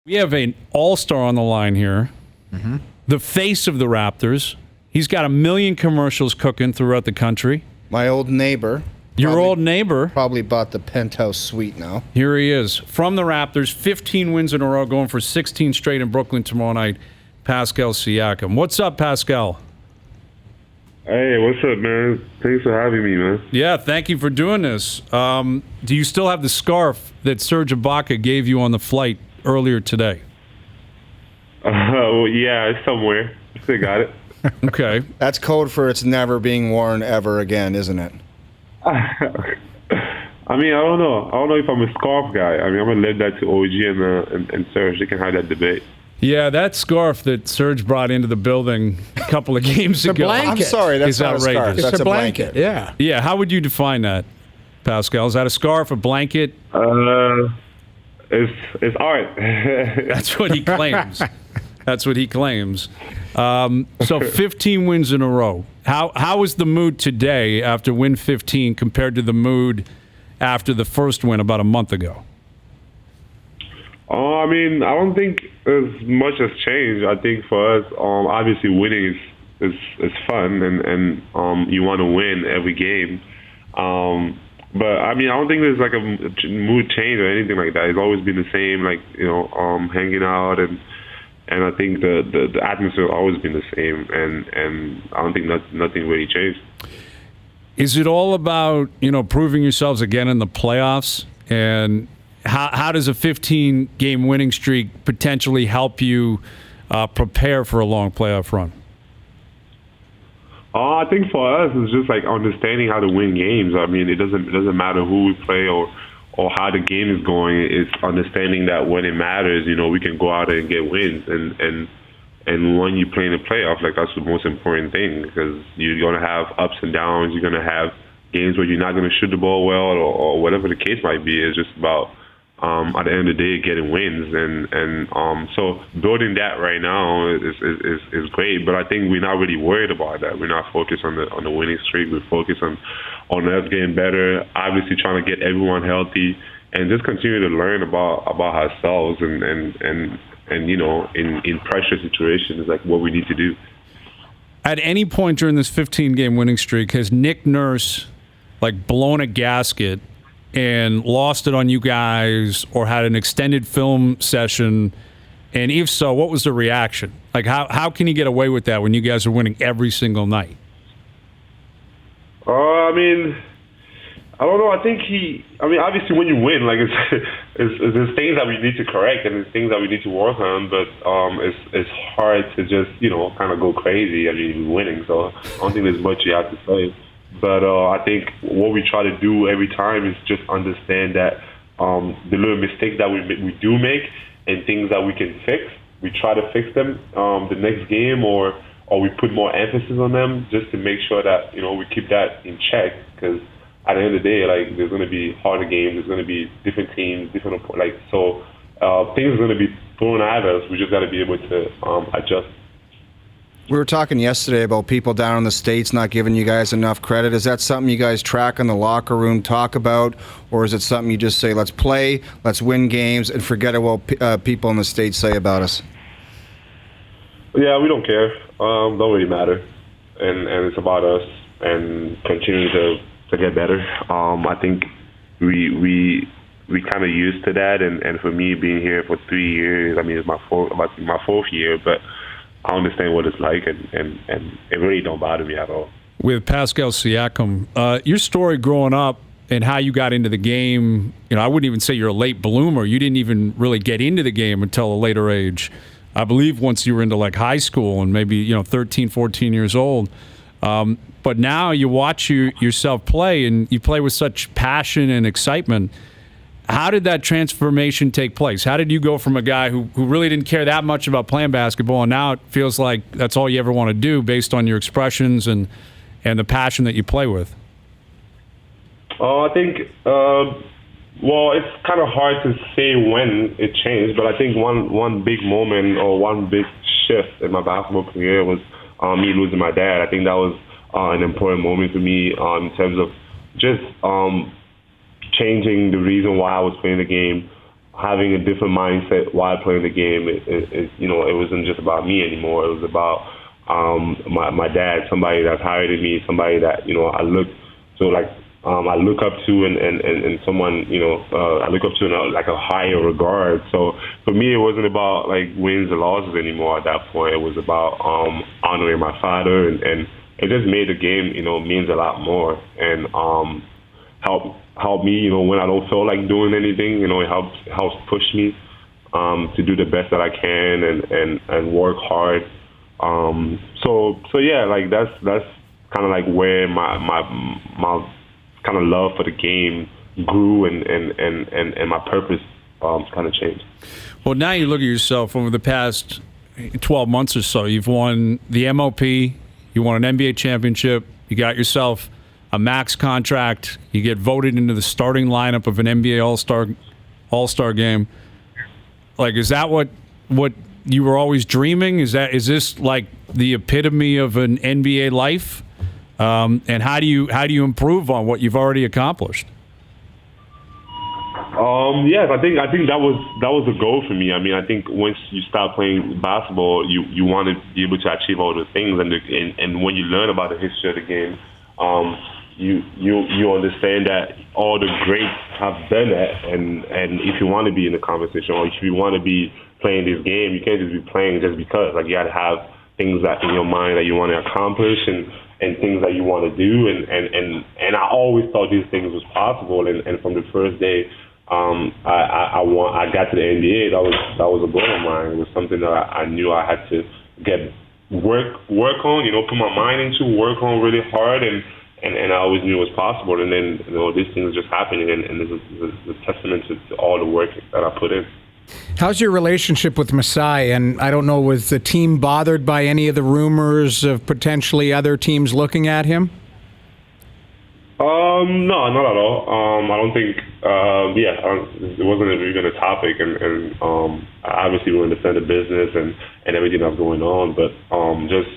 We have an all-star on the line here, the face of the Raptors. He's got 1 million commercials cooking throughout the country. My old neighbor. Your old neighbor. Probably bought the penthouse suite now. Here he is. From the Raptors, 15 wins in a row, going for 16 straight in Brooklyn tomorrow night, Pascal Siakam. What's up, Pascal? Hey, what's up, man? Thanks for having me, man. Yeah, thank you for doing this. Do you still have the scarf that Serge Ibaka gave you on the flight earlier today? Well, yeah, it's somewhere. I still got it. Okay. That's code for it's never being worn ever again, isn't it? I mean, I don't know. I don't know if I'm a scarf guy. I mean, I'm going to let that to OG and Serge. They can have that debate. Yeah, that scarf that Serge brought into the building a couple of games ago. I'm sorry, that's is not outrageous. a scarf. It's That's a blanket. Yeah. Yeah, how would you define that, Pascal? Is that a scarf, a blanket? It's art. That's what he claims. That's what he claims. So 15 wins in a row. How is the mood today after win 15 compared to the mood after the first win about a month ago? I mean, I don't think as much has changed. I think for us, obviously winning is fun, and you want to win every game. But I mean, I don't think there's like a mood change or anything like that. It's always been the same, like hanging out, and I think the atmosphere has always been the same, and I don't think nothing really changed. Is it all about proving yourselves again in the playoffs? And how does a 15-game winning streak potentially help you prepare for a long playoff run? I think for us, it's just like understanding how to win games. I mean, it doesn't matter who we play or how the game is going. It's understanding that when it matters, we can go out and get wins. And when you play in the playoff, like that's the most important thing, because you're gonna have ups and downs. You're gonna have games where you're not gonna shoot the ball well, or whatever the case might be. It's just about at the end of the day, getting wins, and so building that right now is great. But I think we're not really worried about that. We're not focused on the winning streak. We're focused on us getting better. Obviously, trying to get everyone healthy and just continue to learn about ourselves and in pressure situations, like what we need to do. At any point during this 15-game winning streak, has Nick Nurse blown a gasket and lost it on you guys, or had an extended film session? And if so, what was the reaction? How can he get away with that when you guys are winning every single night? I mean, I don't know. I think obviously when you win, there's things that we need to correct and there's things that we need to work on, but it's hard to just, kind of go crazy. I mean, we're winning, so I don't think there's much you have to say. But I think what we try to do every time is just understand that the little mistakes that we do make and things that we can fix, we try to fix them the next game, or we put more emphasis on them just to make sure that we keep that in check. Because at the end of the day, there's going to be harder games, there's going to be different teams, things are going to be thrown at us. We just got to be able to adjust. We were talking yesterday about people down in the States not giving you guys enough credit. Is that something you guys track in the locker room, talk about, or is it something you just say, let's play, let's win games, and forget what people in the States say about us? Yeah, we don't care. Don't really matter. And it's about us and continuing to get better. I think we kind of used to that, and for me being here for 3 years, I mean, it's my fourth year, but I understand what it's like, and it really don't bother me at all. With Pascal Siakam, your story growing up and how you got into the game, I wouldn't even say you're a late bloomer. You didn't even really get into the game until a later age. I believe once you were into high school and maybe 13, 14 years old. But now you watch yourself play, and you play with such passion and excitement. How did that transformation take place? How did you go from a guy who really didn't care that much about playing basketball, and now it feels like that's all you ever want to do based on your expressions and the passion that you play with? I think, it's kind of hard to say when it changed, but I think one big moment or one big shift in my basketball career was me losing my dad. I think that was an important moment for me in terms of just changing the reason why I was playing the game, having a different mindset while playing the game. It wasn't just about me anymore. It was about my dad, somebody that's higher than me, somebody that I look up to, and someone I look up to in like a higher regard. So for me, it wasn't about like wins or losses anymore. At that point, it was about honoring my father, and it just made the game means a lot more, and help me when I don't feel like doing anything. It helps push me to do the best that I can and work hard. So yeah, like that's kind of like where my kind of love for the game grew, and my purpose kind of changed. Well, now you look at yourself over the past 12 months or so. You've won the MOP, you won an NBA championship, you got yourself a max contract, you get voted into the starting lineup of an NBA All-Star game. Like, is that what you were always dreaming? Is this like the epitome of an NBA life? And how do you improve on what you've already accomplished? Yes, I think that was the goal for me. I mean, I think once you start playing basketball, you want to be able to achieve all those things, and when you learn about the history of the game, you understand that all the greats have done that, and if you want to be in the conversation, or if you want to be playing this game, you can't just be playing just because. Like, you got to have things that in your mind that you want to accomplish, and things that you want to do, and I always thought these things was possible, and from the first day I got to the NBA, that was a goal of mine. It was something that I knew I had to work on, put my mind into, work on really hard, and I always knew it was possible. And then these things just happening, and this is a testament to all the work that I put in. How's your relationship with Masai? And I don't know, was the team bothered by any of the rumors of potentially other teams looking at him? No, not at all. I don't think. It wasn't even a topic, and obviously we're in the center business and everything that's going on. But just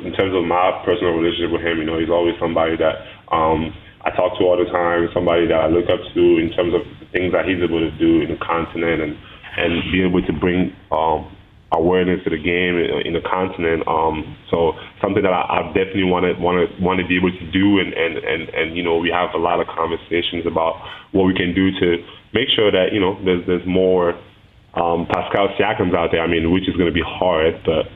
in terms of my personal relationship with him, he's always somebody that I talk to all the time. Somebody that I look up to in terms of the things that he's able to do in the continent, and be able to bring awareness to the game in the continent. So something that I definitely want to be able to do, and we have a lot of conversations about what we can do to make sure that there's more Pascal Siakams out there. I mean, which is going to be hard, but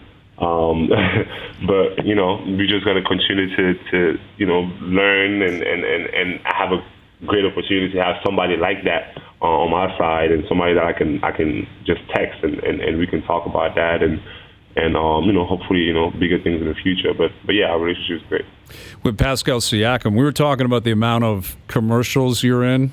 we just got to continue to learn and have a great opportunity to have somebody like that on my side, and somebody that I can just text and we can talk about that, and hopefully bigger things in the future. But yeah, our relationship is great. With Pascal Siakam, we were talking about the amount of commercials you're in.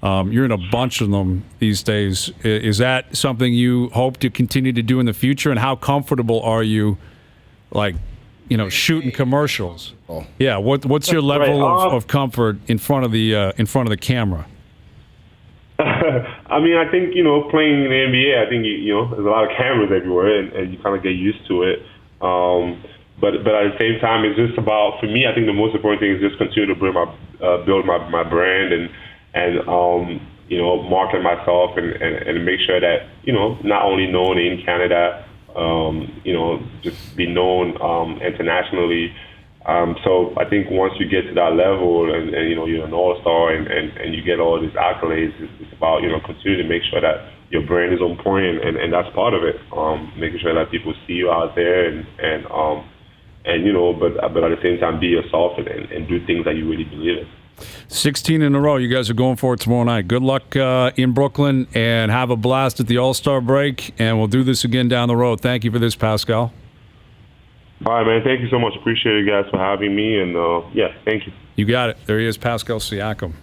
You're in a bunch of them these days. Is that something you hope to continue to do in the future? And how comfortable are you, like, shooting commercials? Yeah. What's your level of comfort in front of the camera? I mean, I think playing in the NBA, I think there's a lot of cameras everywhere, and you kind of get used to it. But at the same time, it's just about, for me, I think the most important thing is just continue to build my brand and market myself and make sure that not only known in Canada, just be known internationally. So I think once you get to that level, and you're an all-star, and you get all these accolades, it's about continue to make sure that your brand is on point, and that's part of it. Making sure that people see you out there, but at the same time be yourself and do things that you really believe in. 16 in a row. You guys are going for it tomorrow night. Good luck in Brooklyn, and have a blast at the All-Star break, and we'll do this again down the road. Thank you for this, Pascal. All right, man. Thank you so much. Appreciate you guys for having me, and thank you. You got it. There he is, Pascal Siakam.